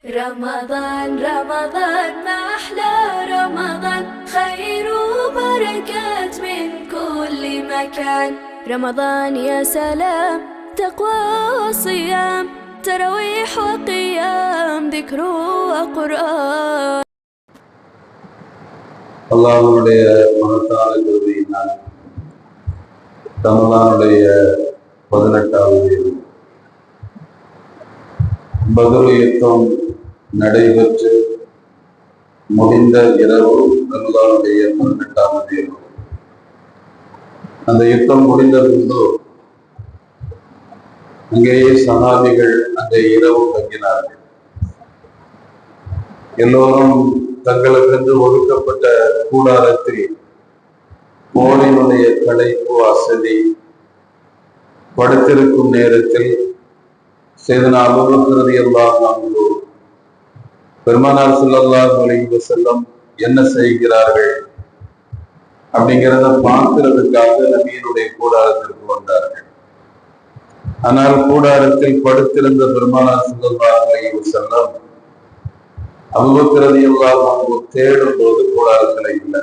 رمضان رمضان ما أحلى رمضان، خير وبركات من كل مكان. رمضان يا سلام، تقوى وصيام، تراويح وقيام، ذكر وقرآن. அல்லாஹ்வுடைய மகத்தான கிருபையினால் ரமலானுடைய 18வது பத்ர் யுத்தம் நடைபெற்று முடிந்த இரவு ரமலானுடைய 18வது இரவு. அந்த யுத்தம் முடிந்த பின்பு அங்கேயே சஹாபிகள் அந்த இரவு தங்கினார்கள். எல்லோரும் தங்களுக்கென்று ஒதுக்கப்பட்ட கூடாரத்தில் போரினுடைய களைப்பு அசதி படுத்திருக்கும் நேரத்தில் செய்தனா அபூபக்கர் ரலியல்லாஹு அன்ஹு பெருமானார் ஸல்லல்லாஹு அலைஹி வஸல்லம் என்ன செய்கிறார்கள் அப்படிங்கிறத பார்க்கிறதுக்காக நபியினுடைய கூடாரத்திற்கு வந்தார்கள். ஆனால் கூடாரத்தில் படுத்திருந்த பெருமானார் ஸல்லல்லாஹு அலைஹி வஸல்லம் அபூபக்கர் ரலியல்லாஹு அன்ஹு தேடும் போது கூடாரத்துல இல்லை.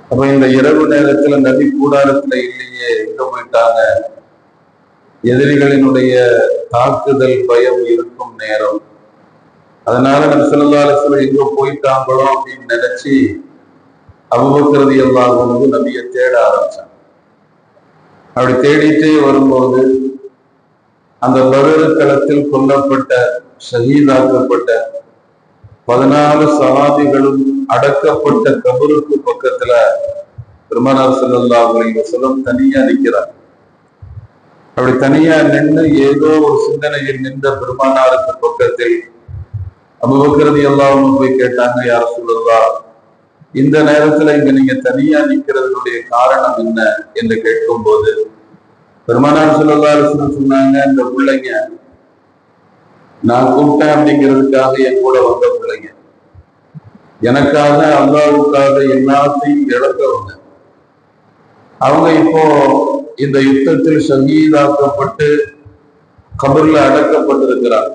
அப்ப இந்த இரவு நேரத்துல நபி கூடாரத்துல இல்லையே, எங்க போயிட்டாங்க? எதிரிகளினுடைய தாக்குதல் பயம் இருக்கும் நேரம். அதனால நபி ஸல்லல்லாஹு அலைஹி வஸல்லம் எங்க போயிட்டாங்களோ அப்படின்னு நினைச்சு அபூபக்கர் ரலியல்லாஹு அன்ஹு நபியை தேட ஆரம்பிச்சாங்க. அப்படி தேடிட்டே வரும்போது அந்த பத்ர் களத்தில் கொல்லப்பட்ட ஷஹீதாக்கப்பட்ட 14 சஹாபிகளும் அடக்கப்பட்ட கபருக்கு பக்கத்துல பெருமானார் ஸல்லல்லாஹு அலைஹி வஸல்லம் தனியா நிற்கிறார். அப்படி தனியா நின்று ஏதோ ஒரு சிந்தனையில் நின்ற பெருமானாருக்கு பக்கத்தில் அபூபக்கர் ரலியல்லாஹு அன்ஹு போய் கேட்டாங்க, யா ரசூலல்லாஹ், இந்த நேரத்துல இங்க நீங்க தனியா நிக்கிறதுடைய காரணம் என்ன என்று கேட்கும் போது பெருமானார் ஸல்லல்லாஹு அலைஹி வஸல்லம் சொன்னாங்க, இந்த பிள்ளைங்க நான் கூப்பிட்டேன் அப்படிங்கிறதுக்காக என் கூட வந்த பிள்ளைங்க, எனக்காக அல்லாஹ்வுக்காக எல்லாத்தையும் இழந்தவங்க. அவங்க இப்போ இந்த யுத்தத்தில் ஷஹீதாக்கப்பட்டு கபர்ல அடக்கப்பட்டிருக்கிறாங்க.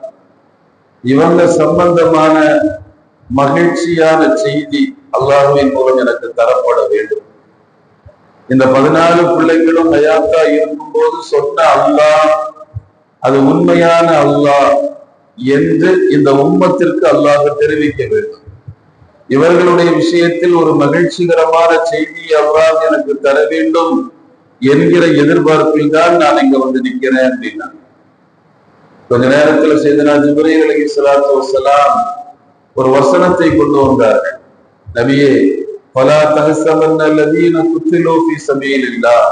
இவங்க சம்பந்தமான மகிழ்ச்சியான செய்தி அல்லாஹ்வின் மூலம் எனக்கு தரப்பட வேண்டும். இந்த 14 பிள்ளைகளும் ஹயாத்தா இருக்கும் போது சொன்ன அல்லாஹ் அது உண்மையான அல்லாஹ் என்று இந்த உம்மத்திற்கு அல்லாஹ் தெரிவிக்க வேண்டும். இவர்களுடைய விஷயத்தில் ஒரு மகிழ்ச்சிகரமான செய்தியை அல்லாஹ் எனக்கு தர வேண்டும் என்கிற எதிர்பார்ப்பில் தான் நான் இங்க வந்து நிற்கிறேன் அப்படின்னா. கொஞ்ச நேரத்துல செய்தனா ஜிப்ரீல் அலைஹிஸ்ஸலாத்து வஸ்ஸலாம் ஒரு வசனத்தை கொண்டு வந்தார்கள். நபியே, ஃபலா தஹஸபன்ன அல்லதீன குத்திலூ ஃபீ ஸபீலில்லாஹ்,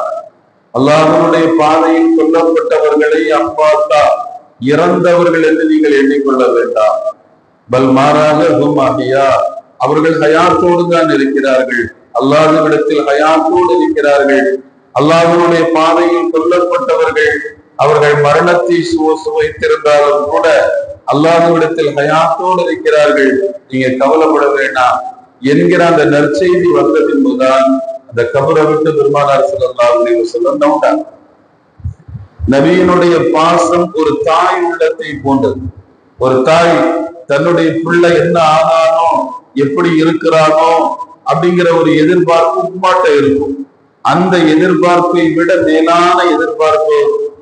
அல்லாஹ்வுடைய பாதையில் கொல்லப்பட்டவர்களை அப்பாத்தா இறந்தவர்கள் என்று நீங்கள் எண்ணிக்கொள்ள வேண்டாம். பல் மாறாக ஹும் அஹ்யா, அவர்கள் ஹயாத்தோடு தான் இருக்கிறார்கள். அல்லாஹ்விடத்தில் ஹயாத்தோடு இருக்கிறார்கள். அல்லாஹ்வுடைய பாதையில் கொல்லப்பட்டவர்கள் அவர்கள் மரணத்தை சுவைத்திருந்தாலும் கூட அல்லாஹ்விடத்தில் ஹயாத்தோடு இருக்கிறார்கள், நீங்க கவலைப்பட வேண்டாம் என்கிற அந்த நற்செய்தி வந்த பின்புதான் அந்த கபரை விட்டு பெருமானார் ஸல்லல்லாஹு அலைஹி வஸல்லம் நவுண்டாங்க. நபியினுடைய பாசம் ஒரு தாய் உள்ளத்தை போன்றது. ஒரு தாய் தன்னுடைய பிள்ளை என்ன ஆனானோ, எப்படி இருக்கிறானோ அப்படிங்கிற ஒரு எதிர்பார்ப்பு உம்மாட்ட இருக்கும். அந்த எதிர்பார்ப்பை விட மேலான எதிர்பார்ப்பு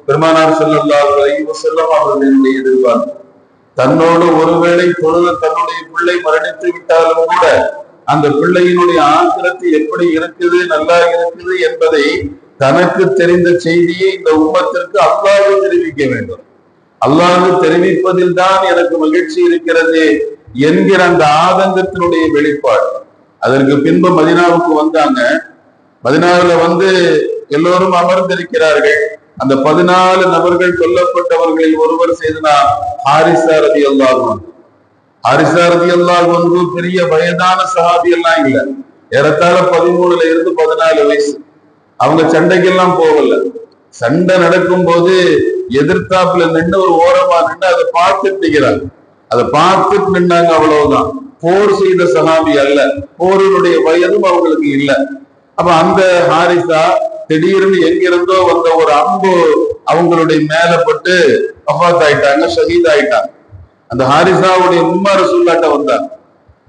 பெருமானார் ஸல்லல்லாஹு அலைஹி வஸல்லம் அவர்களுடைய எதிர்பார்ப்பு. தன்னோடு ஒருவேளை பொழுது தன்னுடைய பிள்ளை மரணித்து விட்டாலும் கூட அந்த பிள்ளையினுடைய ஆக்கிரத்து எப்படி இருக்குது, நல்லா இருக்குது என்பதை தனக்கு தெரிந்த செய்தியை இந்த உம்மத்திற்கு அல்லாஹ் தெரிவிக்க வேண்டும். அல்லாஹ் தெரிவிப்பதில் தான் எனக்கு மகிழ்ச்சி இருக்கிறது என்கிற அந்த ஆதங்கத்தினுடைய வெளிப்பாடு. அதற்கு பின்பு மதீனாவுக்கு வந்தாங்க. மதீனாவுல வந்து எல்லோரும் அமர்ந்திருக்கிறார்கள். அந்த 14 நபர்கள் கொல்லப்பட்டவர்களில் ஒருவர் செய்தனா ஹாரிஸா ரலியல்லாஹு அன்ஹு. ஹாரிஸா ரலியல்லாஹு அன்ஹு பெரிய வயதான சஹாபி எல்லாம் இல்ல, ஏறத்தாழ 13ல இருந்து 14 வயசு. அவங்க சண்டைக்கெல்லாம் போகல. சண்டை நடக்கும் போது எதிர்த்தாப்புல நின்று ஒரு ஓரமா நின்று அதை பார்த்துட்டு நிற்கிறாங்க. அதை பார்த்துட்டு நின்னாங்க, அவ்வளவுதான். போர் செய்த சஹாபி அல்ல, போரினுடைய வயதும் அவங்களுக்கு இல்லை. அப்ப அந்த ஹாரிஸா திடீர்னு எங்கிருந்தோ வந்த ஒரு அம்பு அவங்களுடைய மேல பட்டு வஃபாத் ஆயிட்டாங்க, ஷஹீத் ஆயிட்டாங்க. அந்த ஹாரிசாவுடைய உம்மா ரசூலுல்லாஹ்ட்ட வந்தாங்க.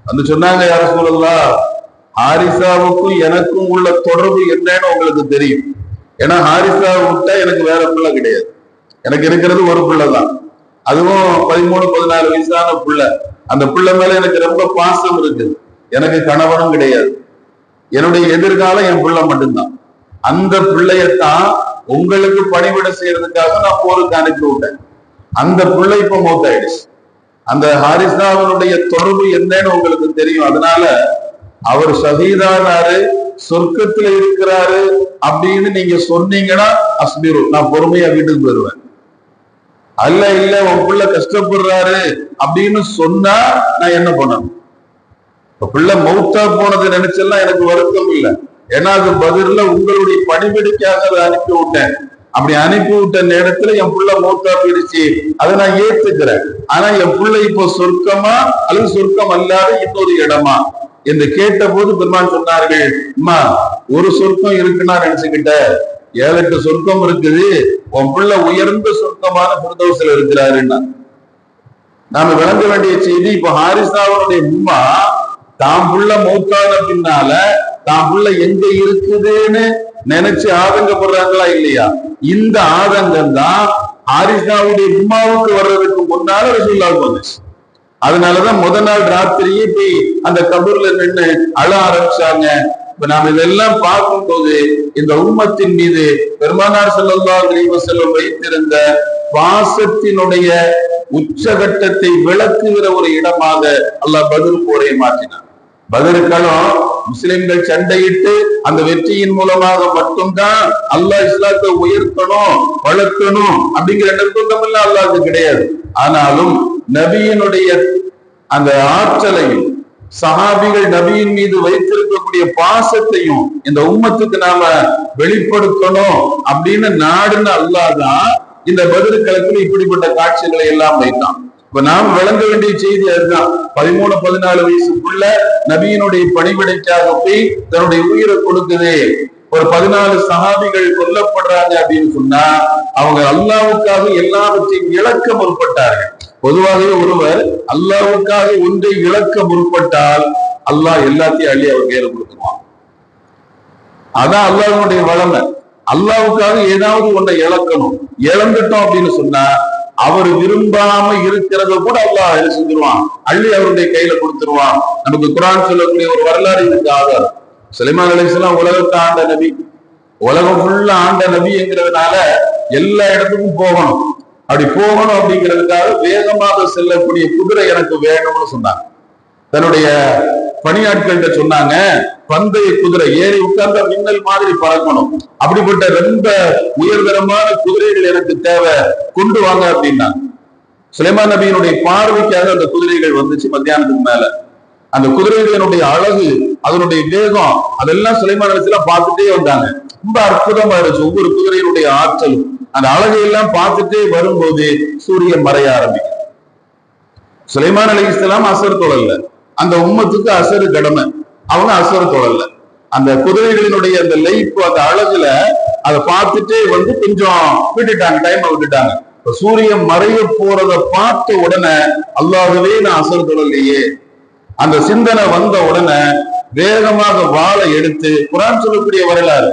வந்து சொன்னாங்க, யா ரசூலல்லாஹ், ஹாரிசாவுக்கும் எனக்கும் உள்ள தொடர்பு என்னன்னு உங்களுக்கு தெரியும். ஏன்னா ஹாரிசாவை விட்டா எனக்கு வேற பிள்ளை கிடையாது. எனக்கு இருக்கிறது ஒரு பிள்ளை தான், அதுவும் 13-14 வயசான பிள்ளை. அந்த பிள்ளை மேல எனக்கு ரொம்ப பாசம் இருக்கு. எனக்கு கணவனும் கிடையாது. என்னுடைய எதிர்காலம் என் பிள்ளை மட்டும்தான். அந்த பிள்ளையத்தான் உங்களுக்கு பணிவிட செய்யறதுக்காக நான் போருக்கு அனுப்பி விட்டேன். அந்த பிள்ளை இப்ப மௌத்தாயிடுச்சு. அந்த ஹாரிசாவினுடைய தொடர்பு என்னன்னு உங்களுக்கு தெரியும். அதனால அவர் ஷஹீதானாரு, சொர்க்கத்துல இருக்கிறாரு அப்படின்னு நீங்க சொன்னீங்கன்னா அஸ்பிரு, நான் பொறுமையா வீட்டுக்கு போயிருவேன். அல்ல இல்ல உன் பிள்ளை கஷ்டப்படுறாரு அப்படின்னு சொன்னா நான் என்ன பண்ணணும்? பிள்ளை மௌத்தா போனது நினைச்செல்லாம் எனக்கு வருத்தம் இல்லை. ஏன்னா அது பதில உங்களுடைய பணிபடிக்காக அதை அனுப்பி விட்டேன். அப்படி அனுப்பி விட்ட நேரத்துல என் பிள்ளை மௌத்தா போயிடுச்சு, அதை நான் ஏத்துக்கிறேன். ஆனா என் பிள்ளை இப்போ சொர்க்கமா அல்லது சொர்க்கம் அல்லாத இன்னொரு இடமா என்று கேட்ட போது பெருமான் சொன்னார்கள், அம்மா ஒரு சொர்க்கம் இருக்குன்னா நினைச்சுக்கிட்ட, 7-8 சொர்க்கம் இருக்குது. உன் பிள்ளை உயர்ந்த சொர்க்கமான ஃபிர்தௌஸ்ல இருக்கிறாருன்னா. நாம விளங்க வேண்டிய செய்தி, இப்ப ஹாரிசாவுடைய உம்மா தான் புள்ள மௌத்தான பின்னால தான் புள்ள எங்க இருக்குதுன்னு நினைச்சு ஆதங்கப்படுறாங்களா இல்லையா? இந்த ஆதங்கம் தான் ஹாரிசாவுடைய உம்மாவுக்கு வர்றதுக்கு முன்னால ரசூலுல்லாஹ்வுக்கு வந்துச்சு. அதனாலதான் முதல் நாள் ராத்திரியே போய் அந்த கபூர்ல நின்று அழ ஆரம்பிச்சாங்க. இப்ப நாம இதெல்லாம் பார்க்கும்போது இந்த உம்மத்தின் மீது பெருமானார் ஸல்லல்லாஹு அலைஹி வஸல்லம் வைத்திருந்த பாசத்தினுடைய உச்சகட்டத்தை விளக்குகிற ஒரு இடமாக அல்லாஹ் பத்ர் போரை மாற்றினார். பத்ர் களம் முஸ்லிம்கள் சண்டையிட்டு அந்த வெற்றியின் மூலமாக மட்டும்தான் அல்லாஹ் இஸ்லாத்தை உயர்த்தணும், வளர்க்கணும் அப்படிங்கிற நிர்பந்தம் எல்லாம் அல்லாஹ்க்கு கிடையாது. ஆனாலும் நபியினுடைய அந்த ஆற்றலையும் சஹாபிகள் நபியின் மீது வைத்திருக்கக்கூடிய பாசத்தையும் இந்த உம்மத்துக்கு நாம வெளிப்படுத்தணும் அப்படின்னு நாடுன்னு அல்லாஹ் தான் இந்த பத்ர் களத்தில் இப்படிப்பட்ட காட்சிகளை எல்லாம் வைத்தான். இப்ப நாம் விளங்க வேண்டிய செய்தி அதுதான். 13-14 வயசுக்குள்ள நபியினுடைய பணிவிடைக்காக போய் தன்னுடைய உயிரை கொடுக்குது. ஒரு 14 சஹாபிகள் கொல்லப்படுறாங்க அப்படின்னு சொன்னா அவங்க அல்லாஹ்வுக்காக எல்லாவற்றையும் இழக்க முற்பட்டார்கள். பொதுவாகவே ஒருவர் அல்லாஹ்வுக்காக ஒன்றை இழக்க முற்பட்டால் அல்லாஹ் எல்லாத்தையும் அள்ளி அவர் கையில கொடுத்துருவான். அதான் அல்லாஹ்வுடைய வளமை. அல்லாஹ்வுக்காக ஏதாவது ஒன்றை இழக்கணும், இழந்துட்டோம் அப்படின்னு சொன்னா அவர் விரும்பாம இருக்கிறத கூட அல்லாஹ் என்ன செஞ்சிருவான், அள்ளி அவருடைய கையில கொடுத்துருவான். நமக்கு குர்ஆன் சொல்லக்கூடிய ஒரு வரலாறு இதுக்கு ஆதாரம். சுலைமான் அலைஹிஸ்ஸலாம் உலகத்தை ஆண்ட நபி, உலகம் ஃபுல்லா ஆண்ட நபி என்கிறதுனால எல்லா இடத்துக்கும் போகணும். அப்படி போகணும் அப்படிங்கிறதுக்காக வேகமாக செல்லக்கூடிய குதிரை எனக்கு வேணும்னு சொன்னாங்க. தன்னுடைய பணியாட்கள்கிட்ட சொன்னாங்க, பந்தய குதிரை ஏறி உட்கார்ந்த மின்னல் மாதிரி பறக்கணும், அப்படிப்பட்ட ரொம்ப உயர்தரமான குதிரைகள் எனக்கு தேவை, கொண்டு வாங்க அப்படின்னாங்க. சுலைமான் நபியினுடைய பார்வைக்காக அந்த குதிரைகள் வந்துச்சு மத்தியானத்துக்கு மேல. அந்த குதிரைகளினுடைய அழகு, அதனுடைய வேகம், அதெல்லாம் சுலைமான் அலைஹிஸ்ஸலாம் பார்த்துட்டே வந்தாங்க. ரொம்ப அற்புதமா இருந்துச்சு ஒவ்வொரு குதிரையினுடைய ஆற்றலும். அந்த அழகை எல்லாம் பார்த்துட்டே வரும்போது சூரியன் மறைய ஆரம்பிக்கும். சுலைமான் அலைஹிஸ்ஸலாம் அசர் தொழல, அந்த உம்மத்துக்கு அசரு கடமை, அவங்க அசர் தொழல. அந்த குதிரைகளினுடைய அந்த லைஃப், அந்த அழகுல அதை பார்த்துட்டே வந்து கொஞ்சம் விட்டுட்டாங்க, டைம் விட்டுட்டாங்க. சூரியன் மறைய போறத பார்த்த உடனே அல்லாஹ்வே நான் அசர் தொழலையே, அந்த சிந்தனை வந்த உடனே வேகமாக வாளை எடுத்து, குர்ஆன் சொல்லக்கூடிய வரலாறு,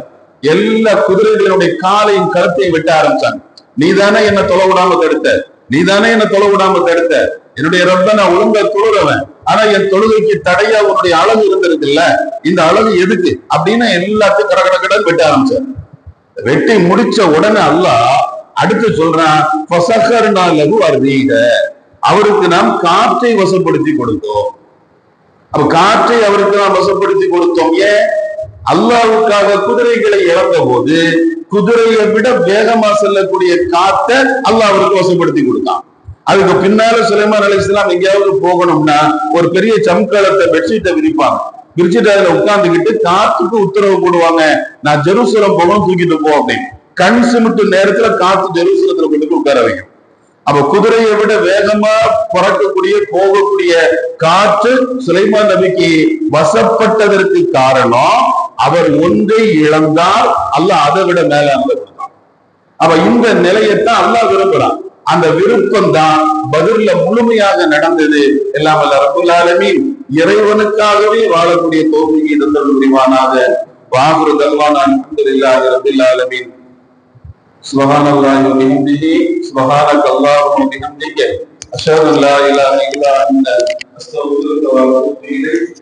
எல்லா குதிரைகளினுடைய காலையும் கருத்தையும் வெட்ட ஆரம்பிச்சாங்க. நீதானே என்ன தொலை விடாம தடுத்த, நீதானே என்ன தொலை விடாம தடுத்த, என்னுடைய ரப்ப நான் ஒழுங்கா தொழுறவன், ஆனா என் தொழுகைக்கு தடையா உன்னுடைய அழகு இருந்திருக்குல்ல, இந்த அழகு எதுக்கு அப்படின்னு எல்லாத்தையும் கடகடகடன் வெட்ட ஆரம்பிச்சார். வெட்டி முடிச்ச உடனே அல்லாஹ் அடுத்து சொல்றான், அவருக்கு நாம் காற்றை வசப்படுத்தி கொடுத்தோம். அப்ப காற்றை அவருக்கு நாம் வசப்படுத்தி கொடுத்தோம். ஏன்? அல்லாஹ்வுக்காக குதிரைகளை இழந்த போது குதிரையை விட வேகமா செல்லக்கூடிய காத்தை அல்லாஹ் அவருக்கு வசப்படுத்தி கொடுத்தான். அதுக்கு பின்னால சுலைமான் அலைஹிஸ்ஸலாம் எங்கேயாவது போகணும்னா ஒரு பெரிய சம்காலத்தை பெட்ஷீட்டை விரிப்பாங்க, விரிச்சிட்டு அதுல உட்கார்ந்துக்கிட்டு காத்துக்கு உத்தரவு போடுவாங்க, நான் ஜெருசலம் போகணும், தூக்கிட்டு போ அப்படின்னு. கண் சிமிட்டு நேரத்துல காத்து ஜெருசலத்துல கொண்டு உட்கார வைக்கும். அப்ப குதிரையை விட வேகமா பறக்கக்கூடிய போகக்கூடிய காற்று சுலைமான் நபிக்கு வசப்பட்டதற்கு காரணம், அவர் ஒன்றை இழந்தால் அல்லாஹ் அதை விட மேல கொடுத்தான். அப்ப இந்த நிலையத்தான் அல்லாஹ் விரும்புறான். அந்த விருப்பம் தான் பத்ர்ல முழுமையாக நடந்தது. எல்லாம் வல்ல ரப்பல் ஆலமீன் இறைவனுக்காகவே வாழக்கூடிய தௌஃபீகை தந்தல் புரிவானாக. வாஹிரு தஅவானா அல்ஹம்துலில்லாஹி ரப்பில் ஆலமீன். சுப்ஹானல்லாஹி வ பிஹம்திஹி சுப்ஹானக அல்லாஹும்ம வ பிஹம்திக அஷ்ஹது அன் லா இலாஹா இல்லா அன்த அஸ்தக்ஃபிருக வ அத்தூபு இலைக்.